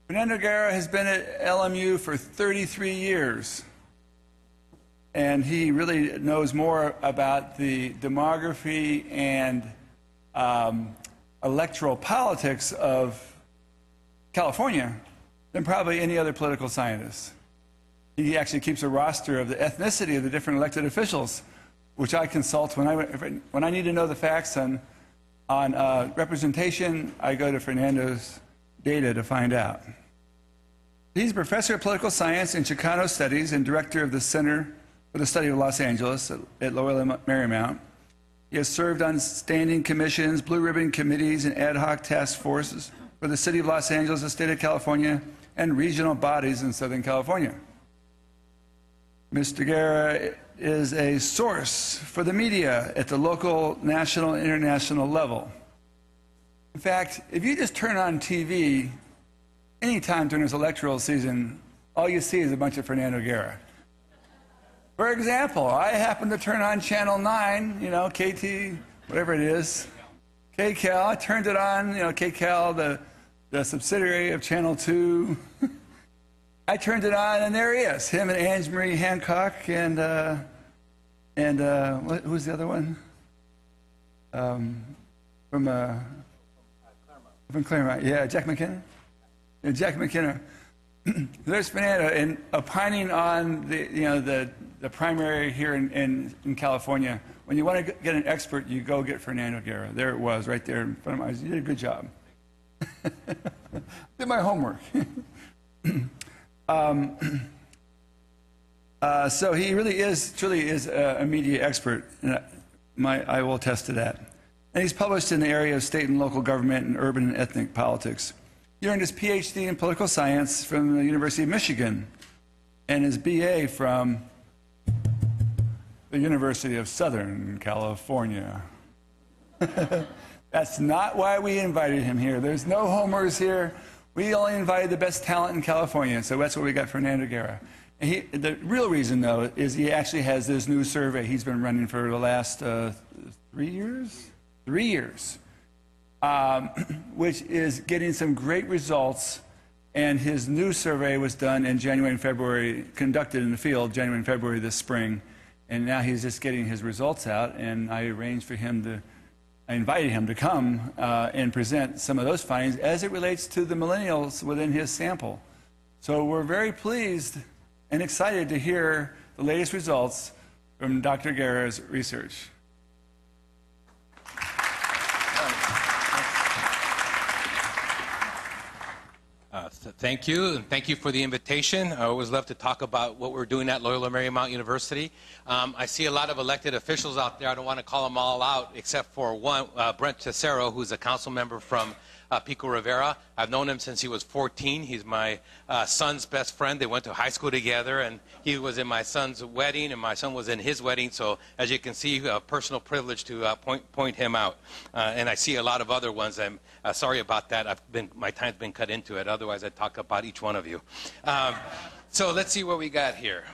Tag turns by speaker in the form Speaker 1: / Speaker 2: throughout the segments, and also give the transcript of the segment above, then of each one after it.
Speaker 1: Fernando Guerra has been at LMU for 33 years, and he really knows more about the demography and electoral politics of California than probably any other political scientist. He actually keeps a roster of the ethnicity of the different elected officials, which I consult when I need to know the facts on representation. I go to Fernando's data to find out. He's a professor of political science and Chicano studies and director of the Center for the Study of Los Angeles at Loyola Marymount. He has served on standing commissions, blue ribbon committees, and ad hoc task forces for the City of Los Angeles, the State of California, and regional bodies in Southern California. Mr. Guerra is a source for the media at the local, national, and international level. In fact, if you just turn on TV anytime during this electoral season, all you see is a bunch of Fernando Guerra. For example, I happen to turn on Channel 9, you know, KT, whatever it is, KCAL. I turned it on, you know, KCAL, the subsidiary of Channel 2. I turned it on, and there he is, him and Ange Marie Hancock, and who's the other one? From Claremont, yeah, Jack McKenna. Yeah, Jack McKenna. There's Fernando, and opining on the primary here in California. When you want to get an expert, you go get Fernando Guerra. There it was, right there in front of my eyes. You did a good job. Did my homework. So he really is, truly is a media expert, and I will attest to that. And he's published in the area of state and local government and urban and ethnic politics. He earned his PhD in political science from the University of Michigan and his BA from the University of Southern California. That's not why we invited him here. There's no homers here. We only invited the best talent in California, so that's where we got Fernando Guerra. And the real reason, though, is he actually has this new survey he's been running for the last 3 years? 3 years, which is getting some great results. And his new survey was done in January and February, conducted in the field January and February this spring. And now he's just getting his results out, and I invited him to come and present some of those findings as it relates to the millennials within his sample. So we're very pleased and excited to hear the latest results from Dr. Guerra's research.
Speaker 2: Thank you, and thank you for the invitation. I always love to talk about what we're doing at Loyola Marymount University. I see a lot of elected officials out there. I don't want to call them all out, except for one, Brent Tessero, who's a council member from Pico Rivera. I've known him since he was 14. He's my son's best friend. They went to high school together, and he was in my son's wedding, and my son was in his wedding. So as you can see, a personal privilege to point him out. And I see a lot of other ones. I'm sorry about that. My time's been cut into it. Otherwise, I'd talk about each one of you. So let's see what we got here.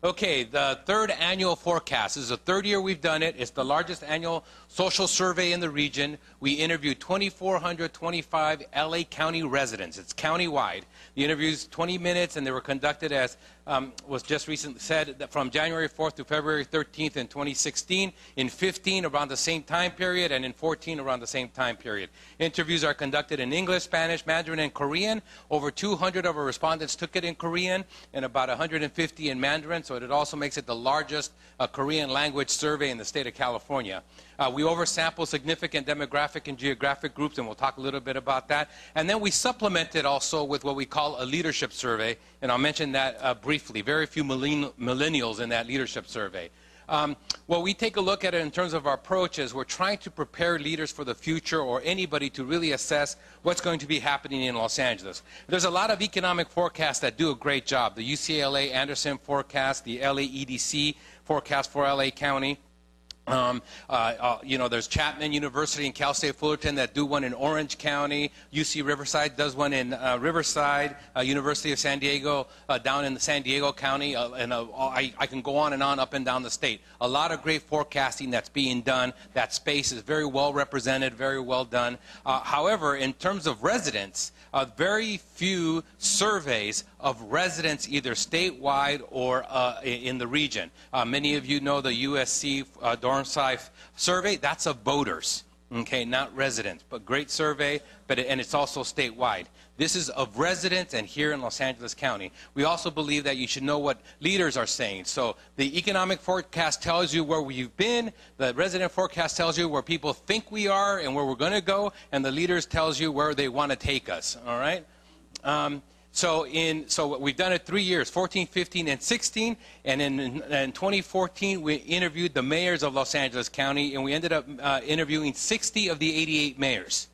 Speaker 2: Okay, the third annual forecast. This is the third year we've done it. It's the largest annual social survey in the region. We interviewed 2,425 LA County residents. It's countywide. The interviews 20 minutes, and they were conducted as was just recently said, that from January 4th to February 13th in 2016, in 15 around the same time period, and in 14 around the same time period. Interviews are conducted in English, Spanish, Mandarin, and Korean. Over 200 of our respondents took it in Korean, and about 150 in Mandarin, so it also makes it the largest Korean language survey in the state of California. We oversample significant demographic and geographic groups, and we'll talk a little bit about that. And then we supplement it also with what we call a leadership survey, and I'll mention that briefly. Very few millennials in that leadership survey. Well, we take a look at it in terms of our approach is we're trying to prepare leaders for the future, or anybody to really assess what's going to be happening in Los Angeles. There's a lot of economic forecasts that do a great job. The UCLA Anderson forecast, the LA EDC forecast for LA County. There's Chapman University and Cal State Fullerton that do one in Orange County. UC Riverside does one in Riverside. University of San Diego down in the San Diego County. I can go on and on up and down the state. A lot of great forecasting that's being done. That space is very well represented, very well done. However, in terms of residents, very few surveys of residents either statewide or in the region. Many of you know the USC dorm survey. That's of voters, okay, not residents, but great survey, and it's also statewide. This is of residents and here in Los Angeles County. We also believe that you should know what leaders are saying. So the economic forecast tells you where we've been, the resident forecast tells you where people think we are and where we're going to go, and the leaders tells you where they want to take us, all right? So we've done it 3 years, 14, 15, and 16, and in 2014 we interviewed the mayors of Los Angeles County, and we ended up interviewing 60 of the 88 mayors,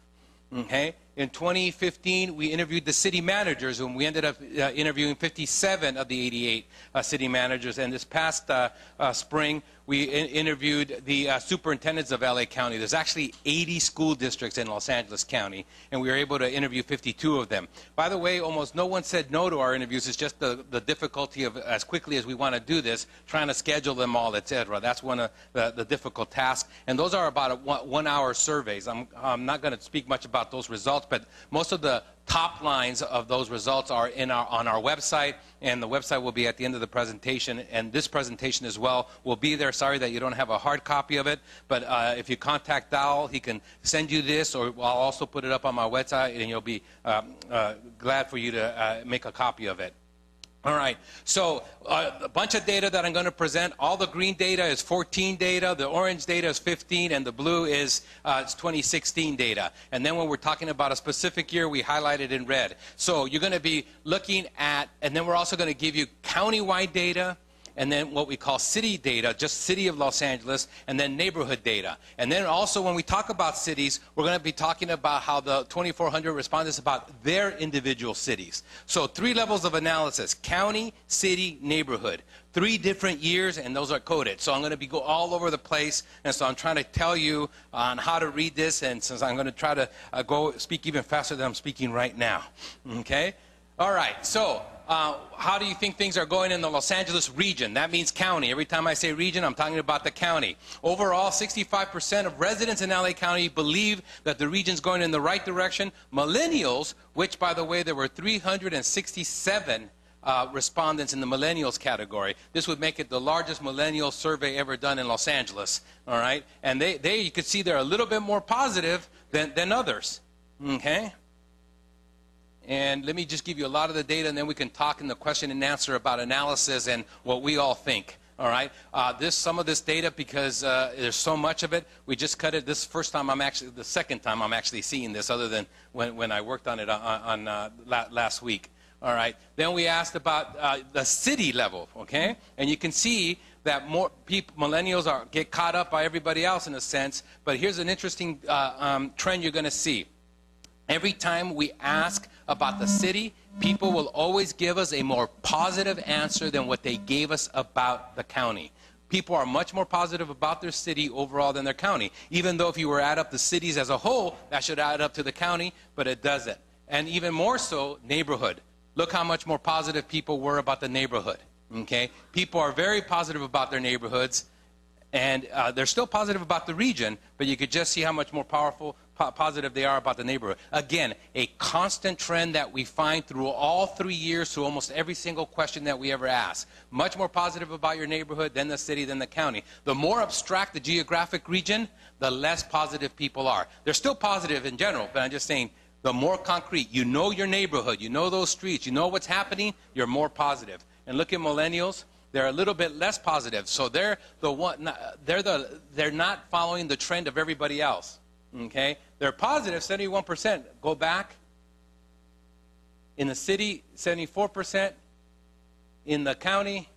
Speaker 2: okay? In 2015, we interviewed the city managers, and we ended up interviewing 57 of the 88 city managers. And this past spring, we interviewed the superintendents of LA County. There's actually 80 school districts in Los Angeles County, and we were able to interview 52 of them. By the way, almost no one said no to our interviews. It's just the difficulty of, as quickly as we want to do this, trying to schedule them all, etc. That's one of the difficult tasks. And those are about 1 hour surveys. I'm not going to speak much about those results, but most of the top lines of those results are on our website, and the website will be at the end of the presentation, and this presentation as well will be there. Sorry that you don't have a hard copy of it, but if you contact Dowell, he can send you this, or I'll also put it up on my website, and you'll be glad for you to make a copy of it. All right, so a bunch of data that I'm going to present. All the green data is 14 data, the orange data is 15, and the blue is it's 2016 data. And then when we're talking about a specific year, we highlight it in red. So you're going to be looking at, and then we're also going to give you county-wide data, and then what we call city data, just city of Los Angeles, and then neighborhood data. And then also when we talk about cities, we're going to be talking about how the 2,400 respondents about their individual cities. So 3 levels of analysis: county, city, neighborhood. 3 different years, and those are coded. So I'm going to go all over the place, and so I'm trying to tell you on how to read this, and since I'm going to try to speak even faster than I'm speaking right now. Okay? All right, so how do you think things are going in the Los Angeles region? That means county. Every time I say region, I'm talking about the county. Overall, 65% of residents in LA County believe that the region's going in the right direction. Millennials, which, by the way, there were 367 respondents in the millennials category. This would make it the largest millennial survey ever done in Los Angeles. All right? And you could see they're a little bit more positive than others. Okay? And let me just give you a lot of the data, and then we can talk in the question and answer about analysis and what we all think. All right. Some of this data, because there's so much of it, we just cut it. This first time the second time I'm actually seeing this, other than when I worked on it last week. All right. Then we asked about the city level. Okay. And you can see that more people, millennials, get caught up by everybody else in a sense. But here's an interesting trend you're going to see. Every time we ask about the city, people will always give us a more positive answer than what they gave us about the county. People are much more positive about their city overall than their county. Even though if you were to add up the cities as a whole, that should add up to the county, but it doesn't. And even more so, neighborhood. Look how much more positive people were about the neighborhood. Okay? People are very positive about their neighborhoods, and they're still positive about the region, but you could just see how much more positive they are about the neighborhood. Again, a constant trend that we find through all 3 years, through almost every single question that we ever ask. Much more positive about your neighborhood than the city, than the county. The more abstract the geographic region, the less positive people are. They're still positive in general, but I'm just saying, the more concrete, you know your neighborhood, you know those streets, you know what's happening, you're more positive. And look at millennials. They're a little bit less positive, so they're not following the trend of everybody else. Okay, they're positive, 71%. Go back. In the city, 74%. In the county,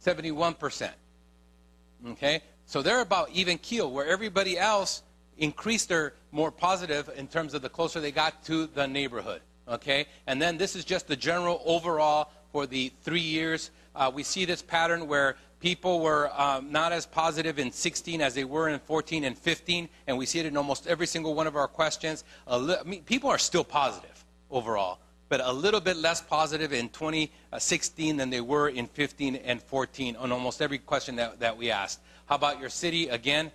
Speaker 2: 71%. Okay, so they're about even keel, where everybody else increased their more positive in terms of the closer they got to the neighborhood. Okay, and then this is just the general overall for the 3 years. we see this pattern where people were not as positive in 16 as they were in 14 and 15, and we see it in almost every single one of our questions. People are still positive overall, but a little bit less positive in 2016 than they were in 15 and 14 on almost every question that we asked. How about your city? Again,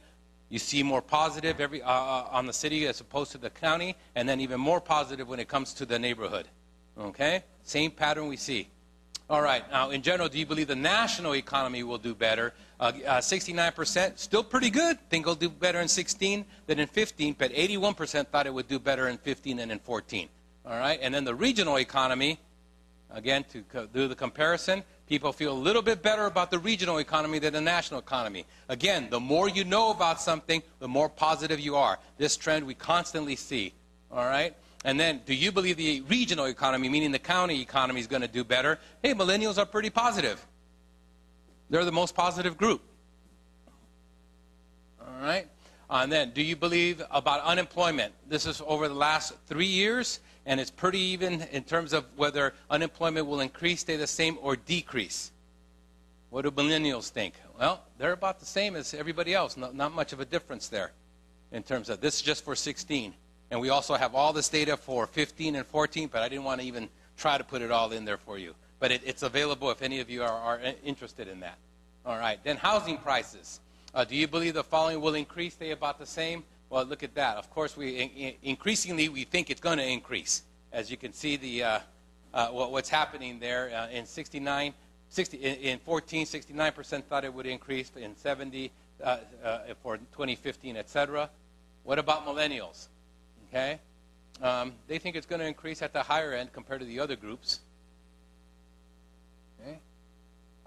Speaker 2: you see more positive on the city as opposed to the county, and then even more positive when it comes to the neighborhood. Okay? Same pattern we see. All right. Now, in general, do you believe the national economy will do better? 69%, still pretty good. Think it'll do better in 16 than in 15, but 81% thought it would do better in 15 than in 14. All right. And then the regional economy, again, to do the comparison, people feel a little bit better about the regional economy than the national economy. Again, the more you know about something, the more positive you are. This trend we constantly see. All right. And then, do you believe the regional economy, meaning the county economy, is going to do better? Hey, millennials are pretty positive. They're the most positive group. All right? And then, do you believe about unemployment? This is over the last 3 years, and it's pretty even in terms of whether unemployment will increase, stay the same, or decrease. What do millennials think? Well, they're about the same as everybody else. Not much of a difference there in terms of this is just for 16. And we also have all this data for 15 and 14, but I didn't want to even try to put it all in there for you. But it's available if any of you are interested in that. All right. Then housing prices. Do you believe the following will increase, stay about the same? Well, look at that. Of course, increasingly we think it's going to increase. As you can see, what's happening there in 14, 69% thought it would increase. In 70, for 2015, etc. What about millennials? Okay, they think it's going to increase at the higher end compared to the other groups. Okay,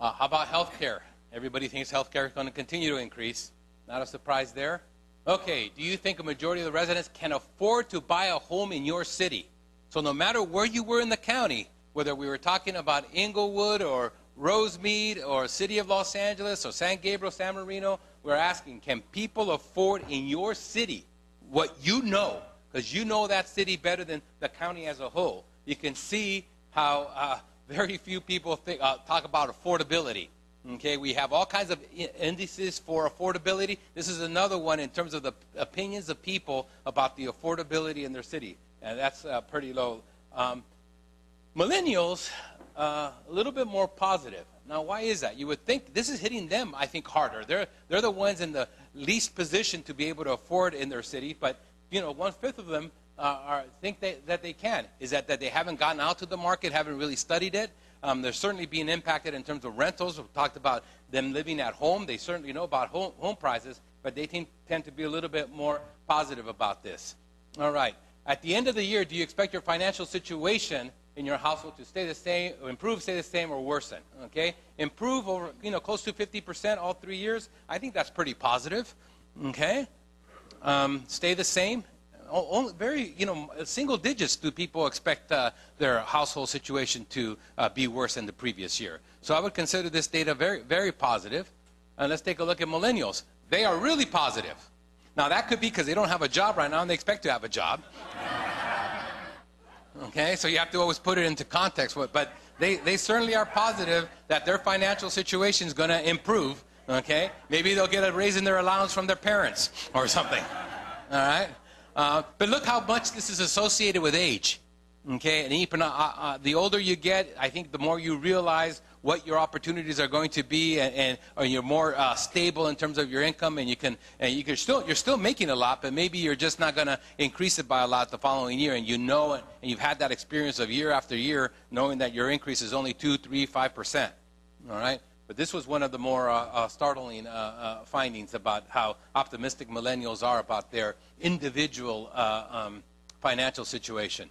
Speaker 2: how about health care? Everybody thinks health care is going to continue to increase. Not a surprise there. Okay, do you think a majority of the residents can afford to buy a home in your city? So no matter where you were in the county, whether we were talking about Inglewood or Rosemead or City of Los Angeles or San Gabriel, San Marino, we're asking, can people afford in your city what you know? Because you know that city better than the county as a whole. You can see how very few people talk about affordability. Okay, we have all kinds of indices for affordability. This is another one in terms of the opinions of people about the affordability in their city. And that's pretty low. Millennials, a little bit more positive. Now, why is that? You would think this is hitting them, I think, harder. They're the ones in the least position to be able to afford in their city, but 1/5 of them think that they can. Is that they haven't gotten out to the market, haven't really studied it. They're certainly being impacted in terms of rentals. We've talked about them living at home. They certainly know about home prices, but they tend to be a little bit more positive about this. All right. At the end of the year, do you expect your financial situation in your household to stay the same, or improve, stay the same, or worsen? Okay. Improve over, close to 50% all 3 years. I think that's pretty positive. Okay. Stay the same. Very, single digits do people expect their household situation to be worse than the previous year. So I would consider this data very, very positive. And let's take a look at millennials. They are really positive. Now, that could be because they don't have a job right now and they expect to have a job. Okay, so you have to always put it into context. But they certainly are positive that their financial situation is going to improve. Okay, maybe they'll get a raise in their allowance from their parents or something. All right, but look how much this is associated with age. Okay, and even the older you get, I think the more you realize what your opportunities are going to be, and you're more stable in terms of your income, and you're still making a lot, but maybe you're just not going to increase it by a lot the following year, and and you've had that experience of year after year, knowing that your increase is only 2%, 3%, 5%. All right. But this was one of the more startling findings about how optimistic millennials are about their individual financial situation.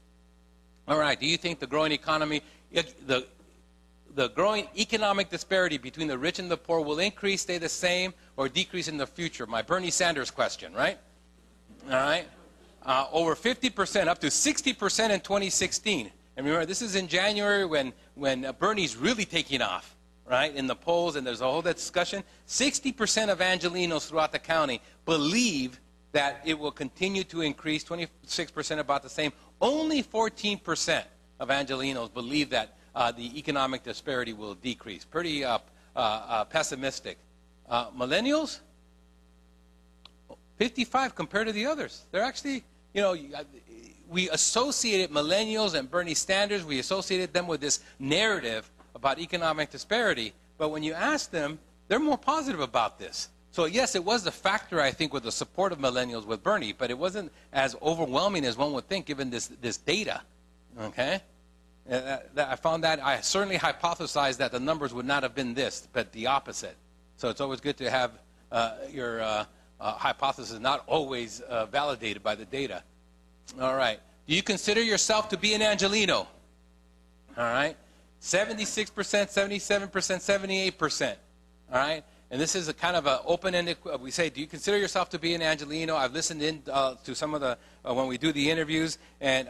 Speaker 2: All right. Do you think the growing economy, the growing economic disparity between the rich and the poor will increase, stay the same, or decrease in the future? My Bernie Sanders question, right? All right. Over 50%, up to 60% in 2016. And remember, this is in January when Bernie's really taking off. Right, in the polls, and there's a whole discussion. 60% of Angelenos throughout the county believe that it will continue to increase, 26% about the same. Only 14% of Angelenos believe that the economic disparity will decrease. Pretty pessimistic. Millennials, 55 compared to the others. They're actually, we associated millennials and Bernie Sanders, we associated them with this narrative about economic disparity. But when you ask them, they're more positive about this. So yes, it was the factor, I think, with the support of millennials with Bernie, but it wasn't as overwhelming as one would think given this data, okay? I found that, I certainly hypothesized that the numbers would not have been this, but the opposite. So it's always good to have your hypothesis not always validated by the data. All right. Do you consider yourself to be an Angelino? All right. 76%, 77%, 78%. All right. And this is a kind of an open-ended, we say, do you consider yourself to be an Angelino? I've listened in to some of the, when we do the interviews, and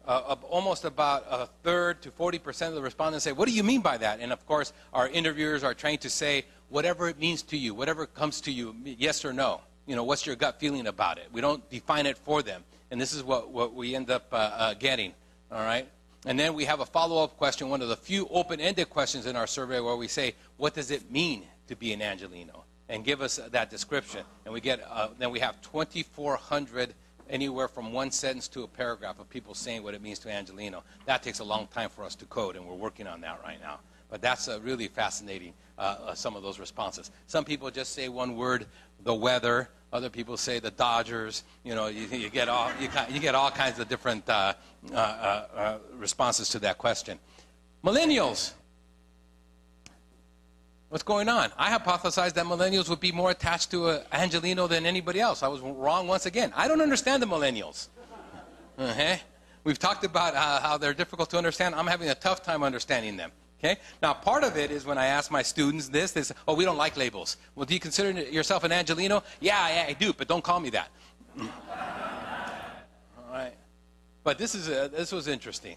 Speaker 2: almost about a third to 40% of the respondents say, what do you mean by that? And of course, our interviewers are trained to say, whatever it means to you, whatever comes to you, yes or no. What's your gut feeling about it? We don't define it for them. And this is what we end up getting, all right? And then we have a follow-up question, one of the few open-ended questions in our survey where we say, what does it mean to be an Angelino? And give us that description. And we get, then we have 2,400, anywhere from one sentence to a paragraph of people saying what it means to Angelino. That takes a long time for us to code, and we're working on that right now. But that's really fascinating, some of those responses. Some people just say one word, the weather. Other people say the Dodgers. You get all kinds of different responses to that question. Millennials. What's going on? I hypothesized that millennials would be more attached to Angelino than anybody else. I was wrong once again. I don't understand the millennials. We've talked about how they're difficult to understand. I'm having a tough time understanding them. Okay? Now, part of it is when I ask my students this, they say, oh, we don't like labels. Well, do you consider yourself an Angelino? Yeah, I do, but don't call me that. All right. But this was interesting,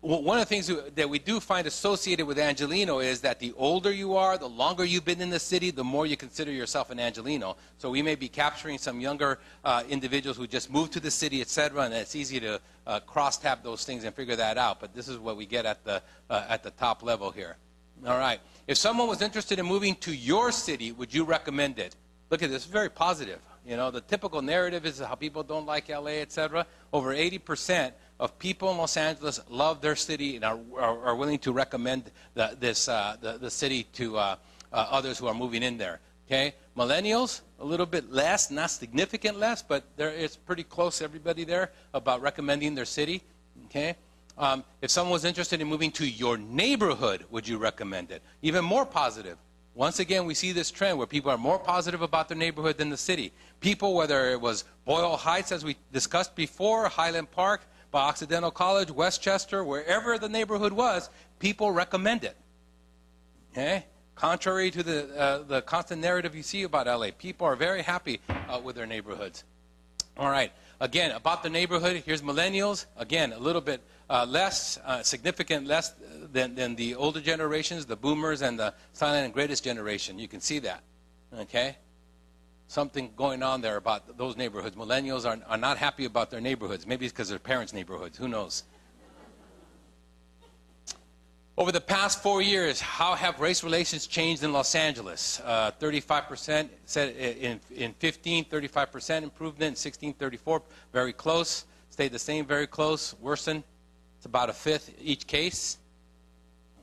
Speaker 2: one of the things that we do find associated with Angelino is that the older you are, the longer you've been in the city, the more you consider yourself an Angelino. So we may be capturing some younger individuals who just moved to the city, etc., and it's easy to cross-tab those things and figure that out. But this is what we get at the top level here. All right. If someone was interested in moving to your city, would you recommend it? Look at this. It's very positive. The typical narrative is how people don't like L.A., etc. Over 80% of people in Los Angeles love their city and are willing to recommend the city to others who are moving in there. Okay, millennials a little bit less, not significant less, but it's pretty close. Everybody there about recommending their city. Okay, if someone was interested in moving to your neighborhood, would you recommend it? Even more positive. Once again, we see this trend where people are more positive about their neighborhood than the city. People, whether it was Boyle Heights, as we discussed before, Highland Park, by Occidental College, Westchester, wherever the neighborhood was, people recommend it. Okay? Contrary to the constant narrative you see about LA, people are very happy with their neighborhoods. All right. Again, about the neighborhood, here's millennials. Again, a little bit less, significant less than the older generations, the boomers and the silent and greatest generation. You can see that. Okay? Something going on there about those neighborhoods. Millennials are not happy about their neighborhoods. Maybe it's because they're parents' neighborhoods. Who knows? Over the past 4 years, how have race relations changed in Los Angeles? 35% said in 15, 35% improvement. In 16, 34, very close. Stayed the same, very close. Worsened. It's about a fifth each case.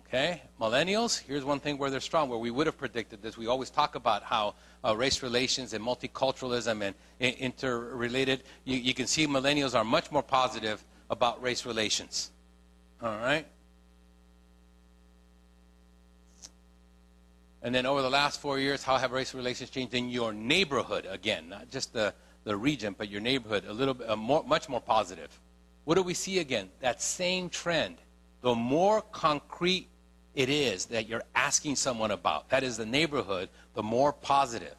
Speaker 2: Okay, millennials, here's one thing where they're strong, where we would have predicted this. We always talk about how race relations and multiculturalism and interrelated. You can see millennials are much more positive about race relations. All right? And then over the last 4 years, how have race relations changed in your neighborhood? Again, not just the region, but your neighborhood, a little bit much more positive. What do we see again? That same trend. The more concrete it is that you're asking someone about, that is the neighborhood, the more positive.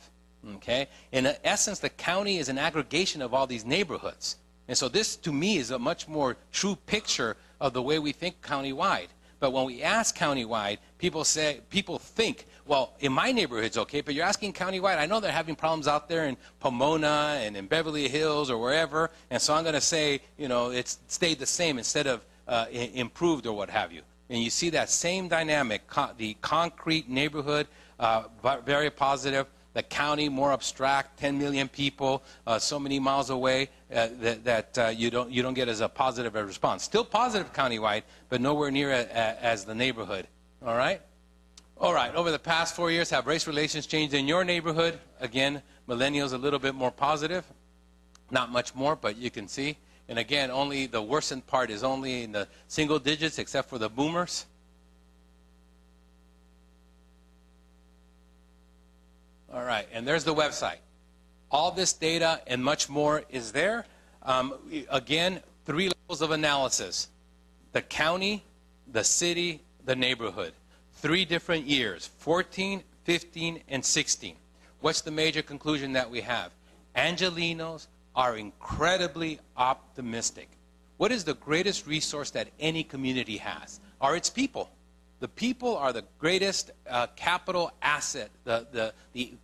Speaker 2: Okay? In essence, the county is an aggregation of all these neighborhoods. And so this, to me, is a much more true picture of the way we think countywide. But when we ask countywide, people think, well, in my neighborhood's okay, but you're asking countywide. I know they're having problems out there in Pomona and in Beverly Hills or wherever, and so I'm going to say, it's stayed the same instead of improved or what have you. And you see that same dynamic, the concrete neighborhood, but very positive. The county, more abstract, 10 million people, so many miles away that you don't get as a positive a response. Still positive countywide, but nowhere near as the neighborhood. All right? All right, over the past 4 years, have race relations changed in your neighborhood? Again, millennials a little bit more positive. Not much more, but you can see. And again, only the worsened part is only in the single digits, except for the boomers. All right, and there's the website. All this data and much more is there. Again, 3 levels of analysis. The county, the city, the neighborhood. 3 different years, 14, 15, and 16. What's the major conclusion that we have? Angelenos are incredibly optimistic. What is the greatest resource that any community has? Are its people. The people are the greatest capital asset, the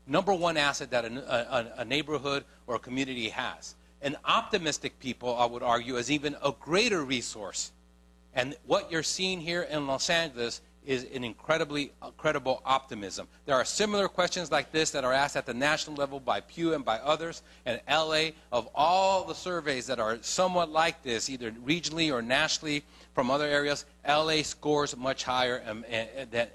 Speaker 2: number one asset that a neighborhood or a community has. And optimistic people, I would argue, is even a greater resource. And what you're seeing here in Los Angeles is an incredible optimism. There are similar questions like this that are asked at the national level by Pew and by others. And LA, of all the surveys that are somewhat like this, either regionally or nationally from other areas, LA scores much higher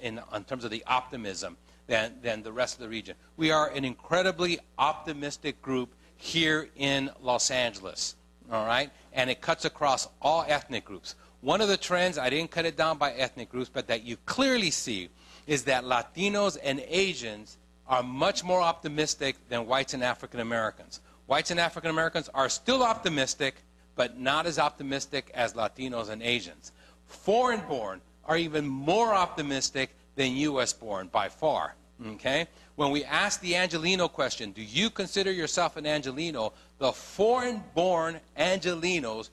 Speaker 2: in terms of the optimism than the rest of the region. We are an incredibly optimistic group here in Los Angeles, all right? And it cuts across all ethnic groups. One of the trends, I didn't cut it down by ethnic groups, but that you clearly see is that Latinos and Asians are much more optimistic than whites and African Americans. Whites and African Americans are still optimistic, but not as optimistic as Latinos and Asians. Foreign-born are even more optimistic than U.S.-born by far. Okay? When we ask the Angelino question, do you consider yourself an Angelino? The foreign-born Angelinos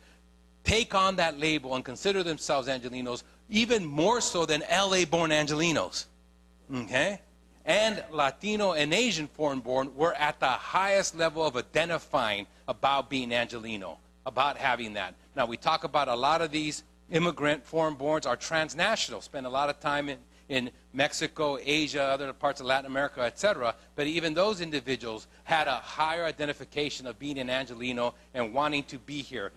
Speaker 2: take on that label and consider themselves Angelinos even more so than LA-born Angelinos. Okay? And Latino and Asian foreign-born were at the highest level of identifying about being Angelino, about having that. Now, we talk about a lot of these immigrant foreign-borns are transnational, spend a lot of time in Mexico, Asia, other parts of Latin America, etc. But even those individuals had a higher identification of being an Angelino and wanting to be here,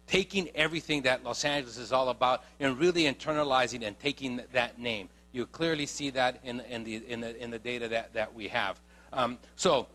Speaker 2: taking everything that Los Angeles is all about and really internalizing and taking that name. You clearly see that in the data that we have. So,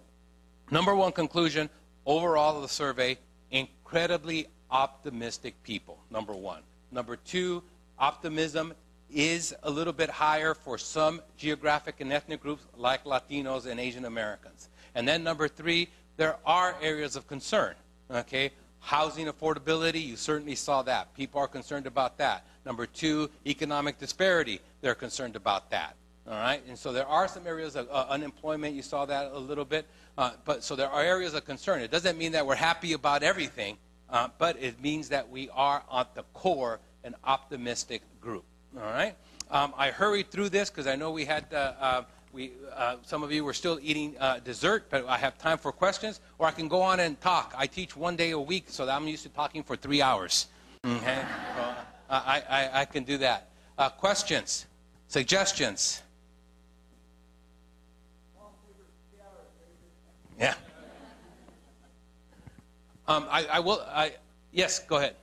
Speaker 2: number one conclusion, overall of the survey, incredibly optimistic people, number one. Number two, optimism is a little bit higher for some geographic and ethnic groups like Latinos and Asian Americans. And then number three, there are areas of concern, okay? Housing affordability, you certainly saw that. People are concerned about that. Number two, economic disparity, they're concerned about that, all right? And so there are some areas of unemployment, you saw that a little bit. So there are areas of concern. It doesn't mean that we're happy about everything, but it means that we are at the core an optimistic group. All right. I hurried through this because I know we had some of you were still eating dessert, but I have time for questions, or I can go on and talk. I teach 1 day a week, so I'm used to talking for 3 hours. Okay. So I can do that. Questions, suggestions. Yeah. I will. Yes. Go ahead.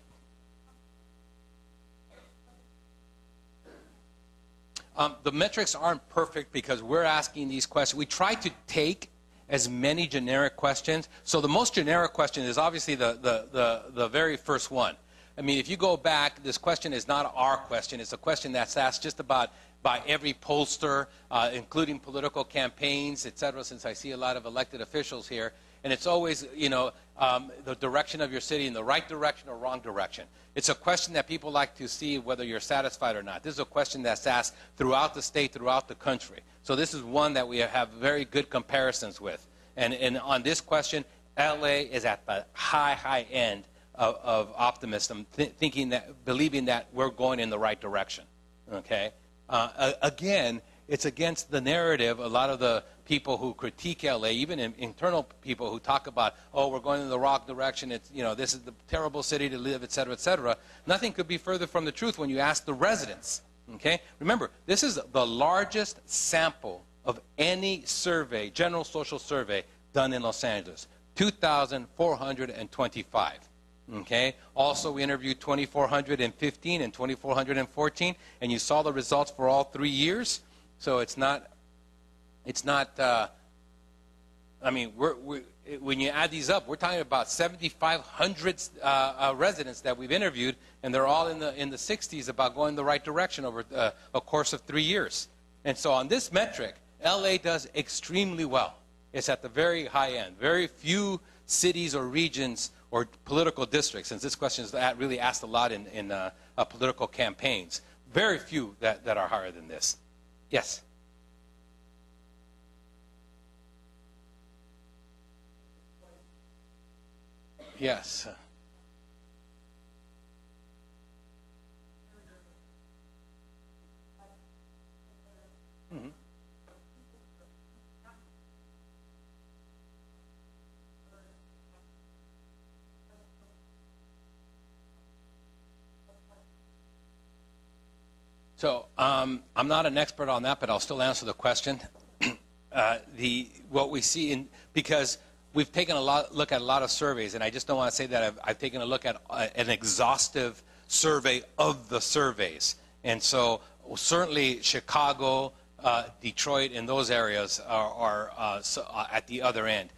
Speaker 2: The metrics aren't perfect because we're asking these questions. We try to take as many generic questions. So the most generic question is obviously the very first one. I mean, if you go back, this question is not our question. It's a question that's asked just about by every pollster, including political campaigns, et cetera, since I see a lot of elected officials here. And it's always, you know, the direction of your city in the right direction or wrong direction. It's a question that people like to see whether you're satisfied or not. This is a question that's asked throughout the state, throughout the country. So this is one that we have very good comparisons with. And on this question, LA is at the high end of optimism, believing that we're going in the right direction. Okay? Again, it's against the narrative. A lot of the people who critique LA, even internal people who talk about, oh, we're going in the wrong direction, it's, you know, this is the terrible city to live, et cetera, et cetera. Nothing could be further from the truth when you ask the residents. Okay? Remember, this is the largest sample of any survey, general social survey, done in Los Angeles. 2,425. Okay? Also, we interviewed 2,415 and 2,414, and you saw the results for all 3 years. So it's not, I mean, when you add these up, we're talking about 7,500 residents that we've interviewed, and they're all in the 60s about going the right direction over a course of 3 years. And so on this metric, LA does extremely well. It's at the very high end. Very few cities or regions or political districts, since this question is really asked a lot in political campaigns, very few that are higher than this. Yes? Yes. Mhm. So I'm not an expert on that, but I'll still answer the question. What we see because we've taken look at a lot of surveys, and I just don't want to say that I've taken a look at an exhaustive survey of the surveys. And so certainly Chicago, Detroit, and those areas are at the other end.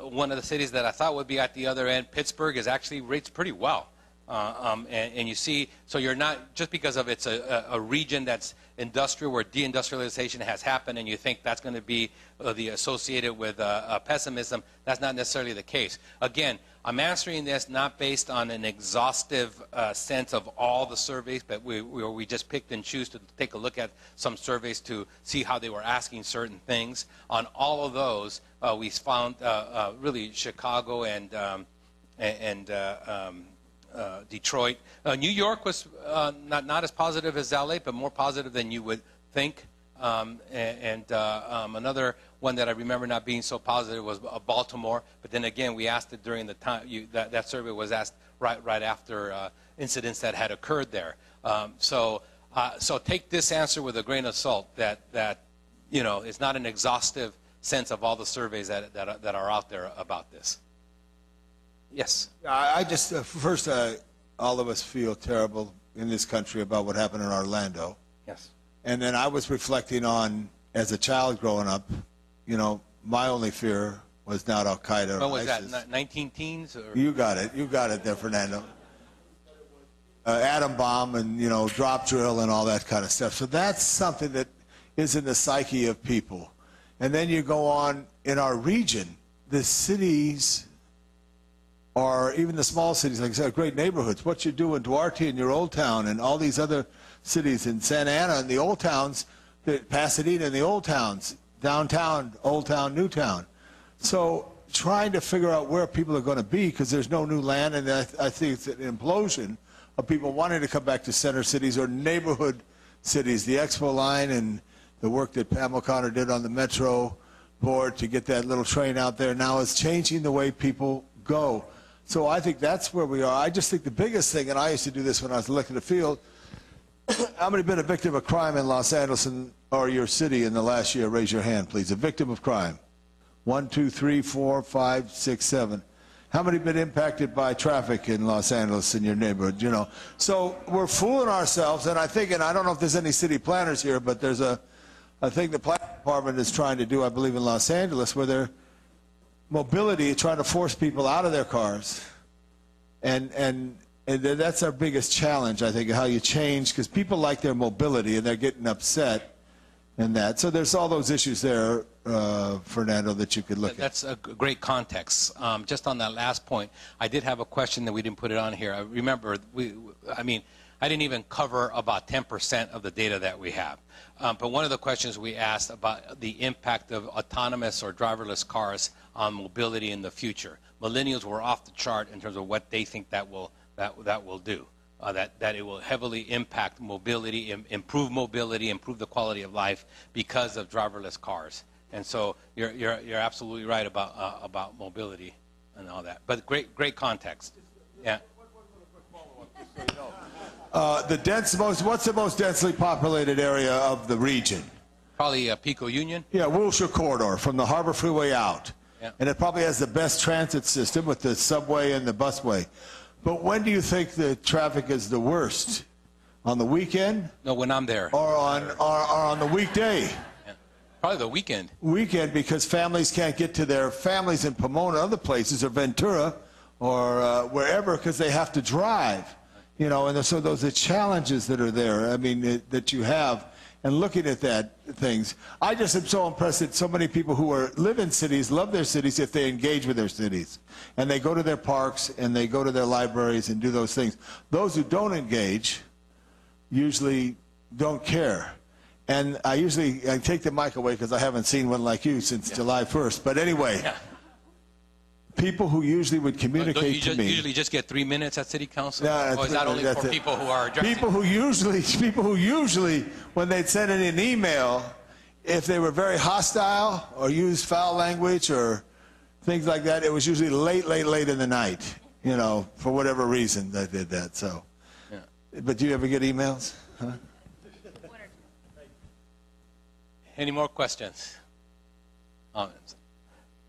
Speaker 2: One of the cities that I thought would be at the other end, Pittsburgh, is actually rates pretty well. And you see, so you're not, just because of it's a region that's industrial, where deindustrialization has happened, and you think that's going to be associated with pessimism, that's not necessarily the case. Again, I'm answering this not based on an exhaustive sense of all the surveys, but we just picked and choose to take a look at some surveys to see how they were asking certain things. On all of those, we found really Chicago and Detroit. New York was not as positive as LA, but more positive than you would think. Another one that I remember not being so positive was Baltimore. But then again, we asked it during the time that survey was asked right after incidents that had occurred there. So take this answer with a grain of salt. That you know, it's not an exhaustive sense of all the surveys that are out there about this. Yes.
Speaker 3: I just, first, all of us feel terrible in this country about what happened in Orlando.
Speaker 2: Yes.
Speaker 3: And then I was reflecting on, as a child growing up, you know, my only fear was not Al-Qaeda or
Speaker 2: When was
Speaker 3: ISIS.
Speaker 2: that, 19 teens? Or?
Speaker 3: You got it there, Fernando. Atom bomb and, you know, drop drill and all that kind of stuff. So that's something that is in the psyche of people. And then you go on, in our region, the cities, or even the small cities, like I said, great neighborhoods. What you do in Duarte in your old town, and all these other cities in Santa Ana and the old towns, Pasadena and the old towns, downtown, old town, new town. So trying to figure out where people are going to be, because there's no new land, and I think it's an implosion of people wanting to come back to center cities or neighborhood cities. The Expo line and the work that Pam O'Connor did on the Metro board to get that little train out there now is changing the way people go. So I think that's where we are. I just think the biggest thing, and I used to do this when I was elected to field, how many have been a victim of crime in Los Angeles or your city in the last year? Raise your hand, please. A victim of crime. 1, 2, 3, 4, 5, 6, 7. How many have been impacted by traffic in Los Angeles in your neighborhood? You know, so we're fooling ourselves, and I think, and I don't know if there's any city planners here, but there's a thing the planning department is trying to do, I believe, in Los Angeles, where they're mobility, trying to force people out of their cars, and that's our biggest challenge, I think, how you change, because people like their mobility and they're getting upset and that. So there's all those issues there, Fernando, that you could look at.
Speaker 2: That's a great context. Just on that last point, I did have a question that we didn't put it on here. I remember, I didn't even cover about 10% of the data that we have. But one of the questions we asked about the impact of autonomous or driverless cars on mobility in the future. Millennials were off the chart in terms of what they think that will do. that it will heavily impact mobility, improve the quality of life because of driverless cars. And so you're absolutely right about mobility and all that. But great context. Yeah.
Speaker 3: What's the most densely populated area of the region?
Speaker 2: Probably Pico Union.
Speaker 3: Yeah, Wilshire Corridor from the Harbor Freeway out.
Speaker 2: Yeah.
Speaker 3: And it probably has the best transit system with the subway and the busway. But when do you think the traffic is the worst? On the weekend?
Speaker 2: No, when I'm there.
Speaker 3: Or on the weekday?
Speaker 2: Yeah. Probably the weekend.
Speaker 3: Weekend, because families can't get to their families in Pomona, other places, or Ventura, or wherever, because they have to drive. You know, and so those are challenges that are there, I mean, that you have. And looking at things, I just am so impressed that so many people who live in cities love their cities if they engage with their cities. And they go to their parks and they go to their libraries and do those things. Those who don't engage usually don't care. And I take the mic away because I haven't seen one like you since July 1st. But anyway, people who usually would communicate to me.
Speaker 2: Usually just get 3 minutes at City Council?
Speaker 3: No,
Speaker 2: or is that only for people who are addressing?
Speaker 3: People who usually, when they'd send in an email, if they were very hostile or used foul language or things like that, it was usually late in the night, you know, for whatever reason they did that. So, yeah. But do you ever get emails? Huh?
Speaker 2: Any more questions?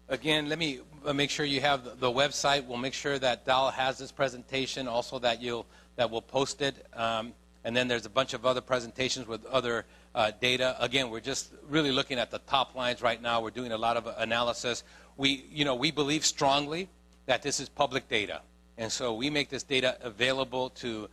Speaker 2: Again, let me make sure you have the website. We'll make sure that Dal has this presentation, also that we'll post it. And then there's a bunch of other presentations with other data. Again, we're just really looking at the top lines right now. We're doing a lot of analysis. We believe strongly that this is public data. And so we make this data available to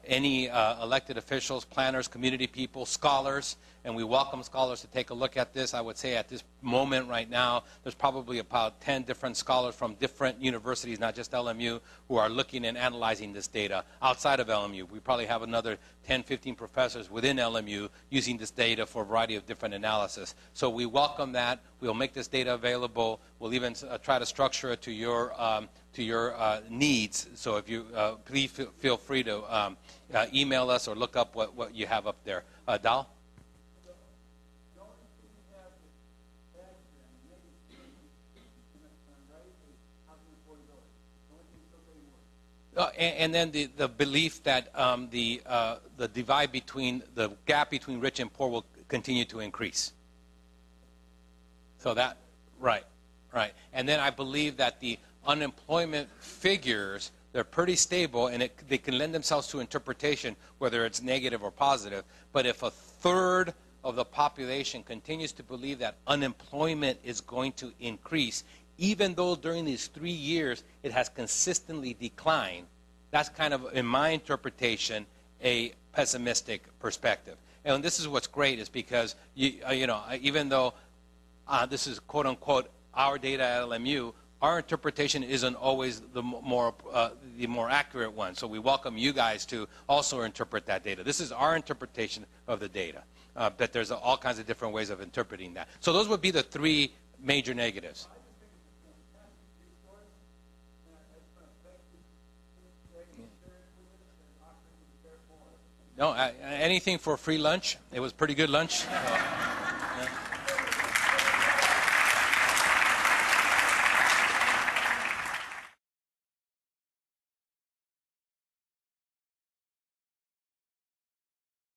Speaker 2: any elected officials, planners, community people, scholars, and we welcome scholars to take a look at this. I would say at this moment right now, there's probably about 10 different scholars from different universities, not just LMU, who are looking and analyzing this data. Outside of LMU, we probably have another 10, 15 professors within LMU using this data for a variety of different analysis. So we welcome that. We'll make this data available. We'll even try to structure it to your needs. So if you please feel free to email us or look up what you have up there. Dal? And then the belief that the divide the gap between rich and poor will continue to increase. So that, right. And then I believe that the unemployment figures, they're pretty stable, and they can lend themselves to interpretation, whether it's negative or positive. But if a third of the population continues to believe that unemployment is going to increase, even though during these 3 years it has consistently declined, that's kind of, in my interpretation, a pessimistic perspective. And this is what's great, is because even though this is quote unquote our data at LMU, our interpretation isn't always the more accurate one. So we welcome you guys to also interpret that data. This is our interpretation of the data, but there's all kinds of different ways of interpreting that. So those would be the three major negatives. No, anything for free lunch. It was pretty good lunch.